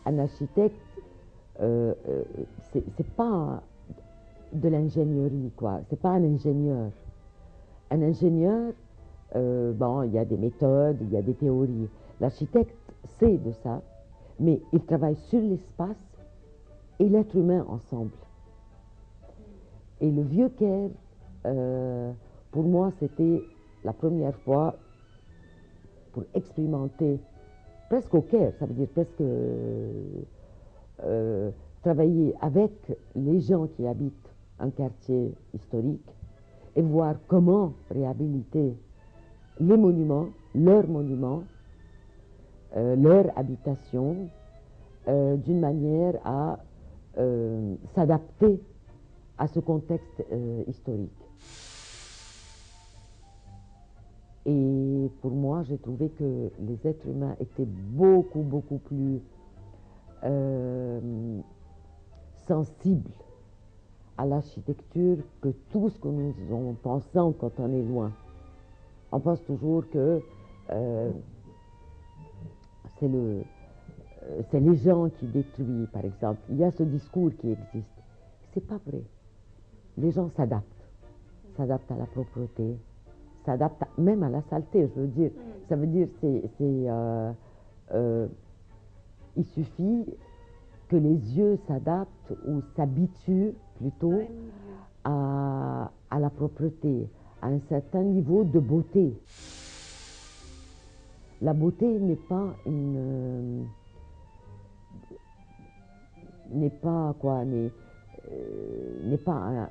Un architecte, c'est pas de l'ingénierie, quoi. C'est pas un ingénieur. Un ingénieur, bon, il y a des méthodes, il y a des théories. L'architecte sait de ça, mais il travaille sur l'espace et l'être humain ensemble. Et le Vieux Caire, pour moi, c'était la première fois pour expérimenter, presque au Caire, ça veut dire presque travailler avec les gens qui habitent un quartier historique et voir comment réhabiliter les monuments, leurs monuments, leur habitation, d'une manière à s'adapter à ce contexte historique. Et pour moi, j'ai trouvé que les êtres humains étaient beaucoup plus sensibles à l'architecture que tout ce que nous en pensons quand on est loin. On pense toujours que c'est les gens qui détruisent, par exemple. Il y a ce discours qui existe. C'est pas vrai. Les gens s'adaptent à la propreté, s'adaptent même à la saleté, je veux dire. Ça veut dire il suffit que les yeux s'adaptent ou s'habituent plutôt à la propreté, à un certain niveau de beauté. La beauté n'est pas n'est pas quoi, n'est pas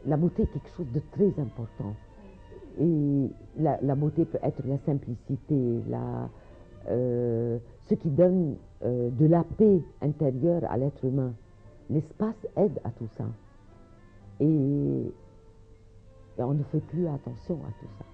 la beauté est quelque chose de très important. Et la beauté peut être la simplicité, ce qui donne de la paix intérieure à l'être humain. L'espace aide à tout ça. Et on ne fait plus attention à tout ça.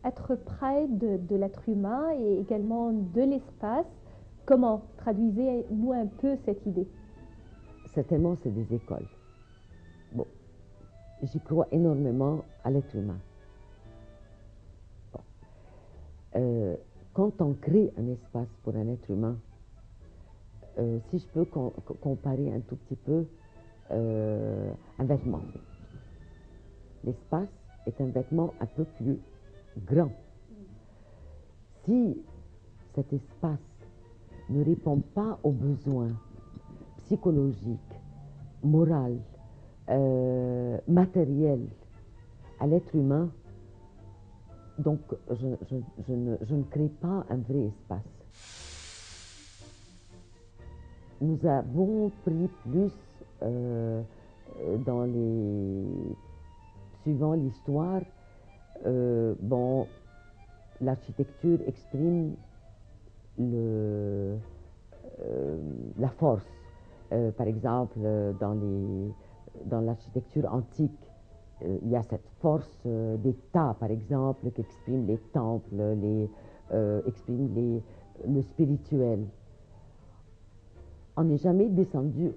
Être près de l'être humain et également de l'espace, comment? Traduisez-nous un peu cette idée. Certainement, c'est des écoles. Bon, j'y crois énormément à l'être humain. Bon. Quand on crée un espace pour un être humain, si je peux comparer un tout petit peu un vêtement. L'espace est un vêtement un peu plus grand. Si cet espace ne répond pas aux besoins psychologiques, moraux, matériels à l'être humain, donc je ne crée pas un vrai espace. Nous avons pris plus suivant l'histoire, bon, l'architecture exprime la force. Par exemple, dans l'architecture antique, il y a cette force d'État, par exemple, qui exprime les temples, exprime le spirituel. On n'est jamais descendu,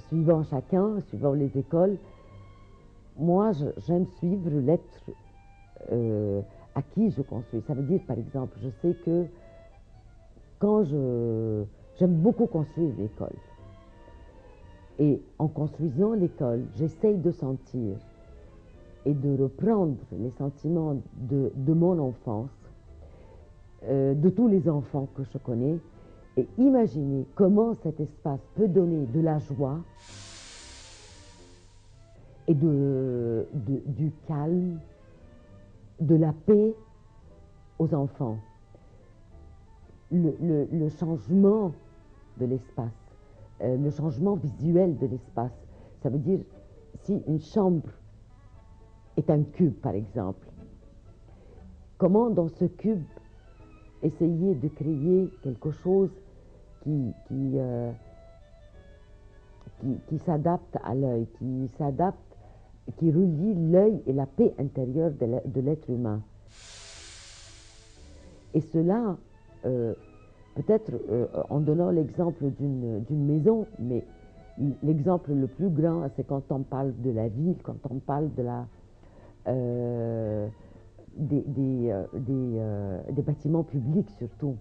suivant chacun, suivant les écoles. Moi, j'aime suivre l'être à qui je construis. Ça veut dire, par exemple, je sais que quand j'aime beaucoup construire l'école. Et en construisant l'école, j'essaye de sentir et de reprendre les sentiments de mon enfance, de tous les enfants que je connais, et imaginer comment cet espace peut donner de la joie et du calme, de la paix aux enfants. Le changement de l'espace, le changement visuel de l'espace, ça veut dire si une chambre est un cube, par exemple, comment dans ce cube essayer de créer quelque chose qui s'adapte à l'œil, qui relie l'œil et la paix intérieure de l'être humain. Et cela Euh, Peut-être en donnant l'exemple d'une maison, mais l'exemple le plus grand, c'est quand on parle de la ville, quand on parle de euh, des bâtiments publics surtout.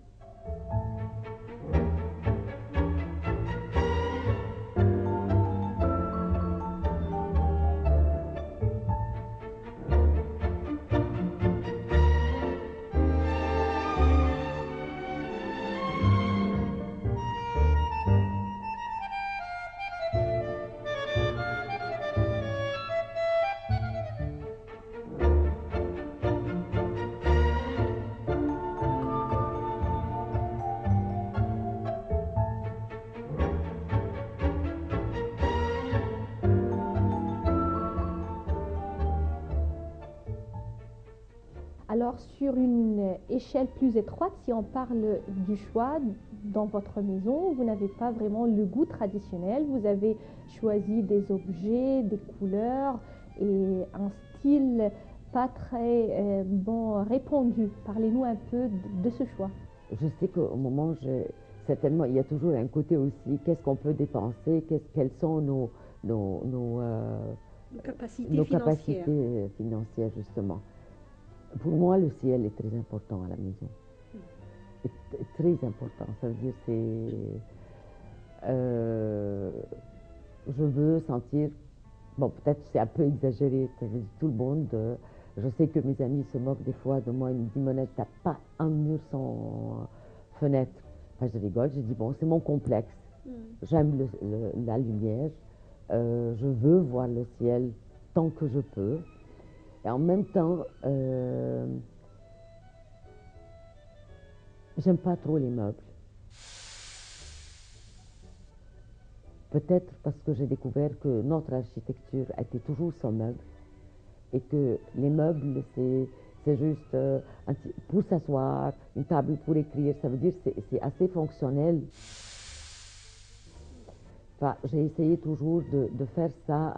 Alors, sur une échelle plus étroite, si on parle du choix dans votre maison, vous n'avez pas vraiment le goût traditionnel. Vous avez choisi des objets, des couleurs et un style pas très bon répandu. Parlez-nous un peu de ce choix. Je sais qu'au moment, certainement, il y a toujours un côté aussi, qu'est-ce qu'on peut dépenser, quelles sont nos capacités financières, justement. Pour moi, le ciel est très important à la maison. Est très important. Ça veut dire, je veux sentir, bon, peut-être c'est un peu exagéré, ça veut dire tout le monde. Je sais que mes amis se moquent des fois de moi, ils me disent, Monette, t'as pas un mur sans fenêtre. Enfin, je rigole, je dis, bon, c'est mon complexe. J'aime la lumière, je veux voir le ciel tant que je peux. Et en même temps, j'aime pas trop les meubles. Peut-être parce que j'ai découvert que notre architecture était toujours sans meubles et que les meubles, c'est juste pour s'asseoir, une table pour écrire, ça veut dire que c'est assez fonctionnel. Enfin, j'ai essayé toujours de faire ça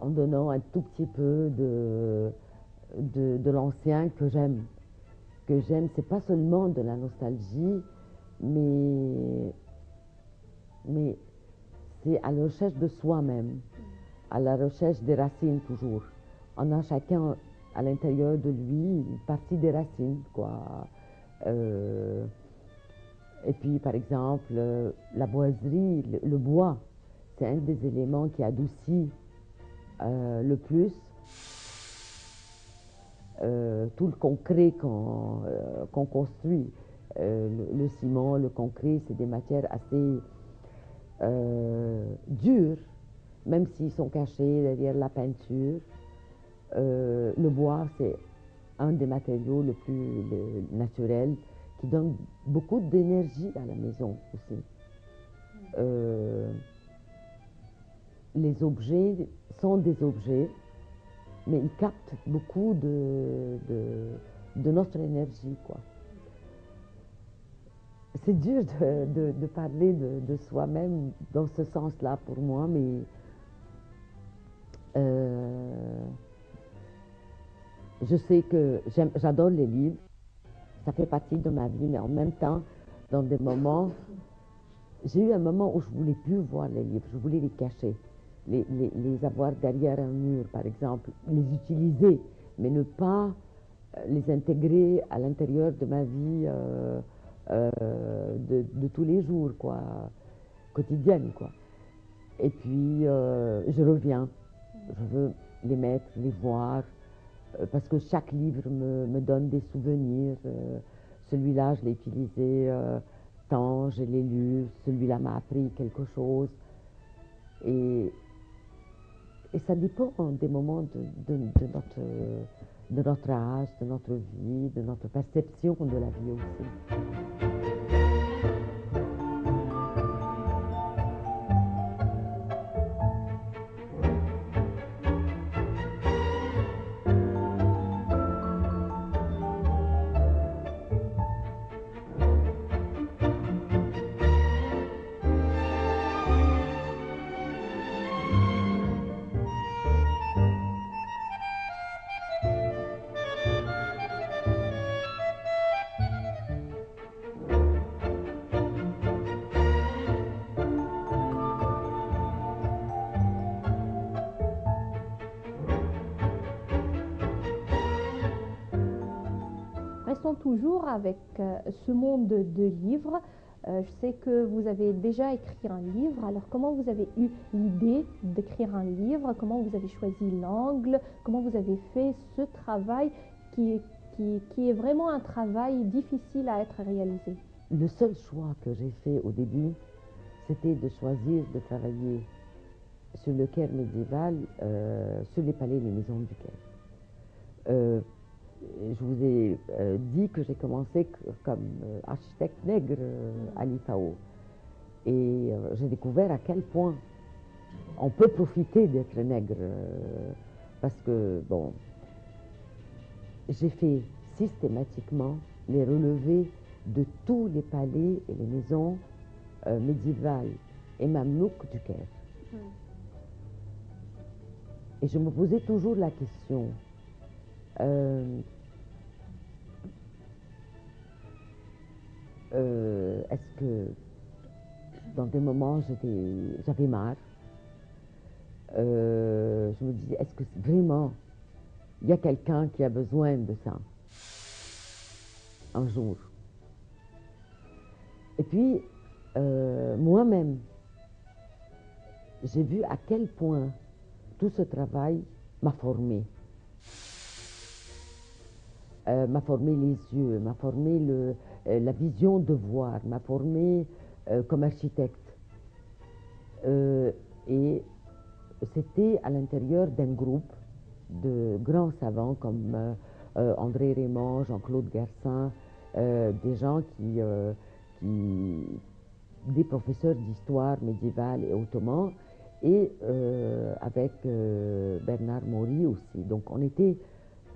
en donnant un tout petit peu de l'ancien que j'aime. Que j'aime, c'est pas seulement de la nostalgie, mais c'est à la recherche de soi-même, à la recherche des racines toujours. On a chacun à l'intérieur de lui une partie des racines, quoi. Et puis, par exemple, la boiserie, le bois, c'est un des éléments qui adoucit le plus tout le concret qu'on construit. Le ciment, le concret, c'est des matières assez durs, même s'ils sont cachés derrière la peinture. Le bois, c'est un des matériaux le plus naturels qui donne beaucoup d'énergie à la maison aussi. Les objets sont des objets, mais ils captent beaucoup de notre énergie, quoi. C'est dur de parler de soi-même dans ce sens-là pour moi, mais je sais que j'adore les livres, ça fait partie de ma vie, mais en même temps, dans des moments, j'ai eu un moment où je ne voulais plus voir les livres, je voulais les cacher, les avoir derrière un mur, par exemple, les utiliser, mais ne pas les intégrer à l'intérieur de ma vie de tous les jours, quoi, quotidienne, quoi. Et puis, je reviens, je veux les mettre, les voir, parce que chaque livre me donne des souvenirs. Celui-là, je l'ai utilisé tant, je l'ai lu, celui-là m'a appris quelque chose. Et ça dépend des moments de notre âge, de notre vie, de notre perception de la vie aussi. toujours avec ce monde de livres. Je sais que vous avez déjà écrit un livre. Alors, comment vous avez eu l'idée d'écrire un livre? Comment vous avez choisi l'angle? Comment vous avez fait ce travail qui est vraiment un travail difficile à être réalisé? Le seul choix que j'ai fait au début, c'était de choisir de travailler sur le Caire médiéval, sur les palais et les maisons du Caire. Je vous ai dit que j'ai commencé comme architecte nègre à l'IFAO. Et j'ai découvert à quel point on peut profiter d'être nègre. Parce que, bon, j'ai fait systématiquement les relevés de tous les palais et les maisons médiévales et mamelouks du Caire. Et je me posais toujours la question, est-ce que dans des moments j'avais marre, je me disais, est-ce que vraiment il y a quelqu'un qui a besoin de ça un jour? Et puis, moi-même, j'ai vu à quel point tout ce travail m'a formé. M'a formé les yeux, m'a formé la vision de voir, m'a formé comme architecte. Et c'était à l'intérieur d'un groupe de grands savants comme André Raymond, Jean-Claude Garcin, des gens des professeurs d'histoire médiévale et ottoman, et avec Bernard Maury aussi. Donc on était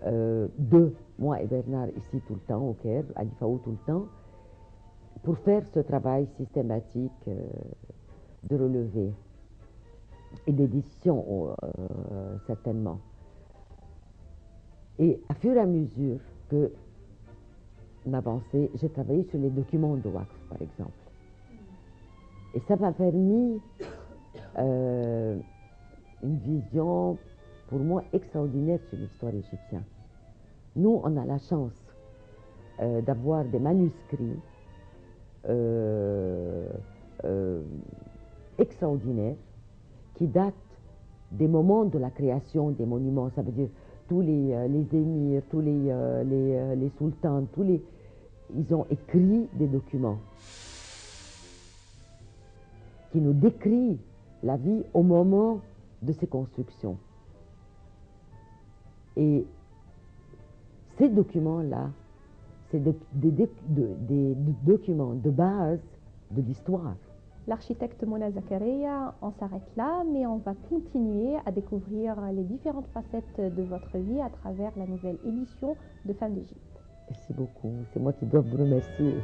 deux, moi et Bernard, ici tout le temps au Caire, à l'IFAO tout le temps, pour faire ce travail systématique de relevé et d'édition certainement. Et à fur et à mesure que on avançait, j'ai travaillé sur les documents de Waqf, par exemple. Et ça m'a permis une vision, pour moi, extraordinaire sur l'histoire égyptienne. Nous, on a la chance d'avoir des manuscrits extraordinaires qui datent des moments de la création des monuments. Ça veut dire tous les émirs, tous les sultans, ils ont écrit des documents qui nous décrivent la vie au moment de ces constructions. Et ces documents-là, c'est des documents de base de l'histoire. L'architecte Mona Zakaria, on s'arrête là, mais on va continuer à découvrir les différentes facettes de votre vie à travers la nouvelle édition de Femmes d'Égypte. Merci beaucoup, c'est moi qui dois vous remercier.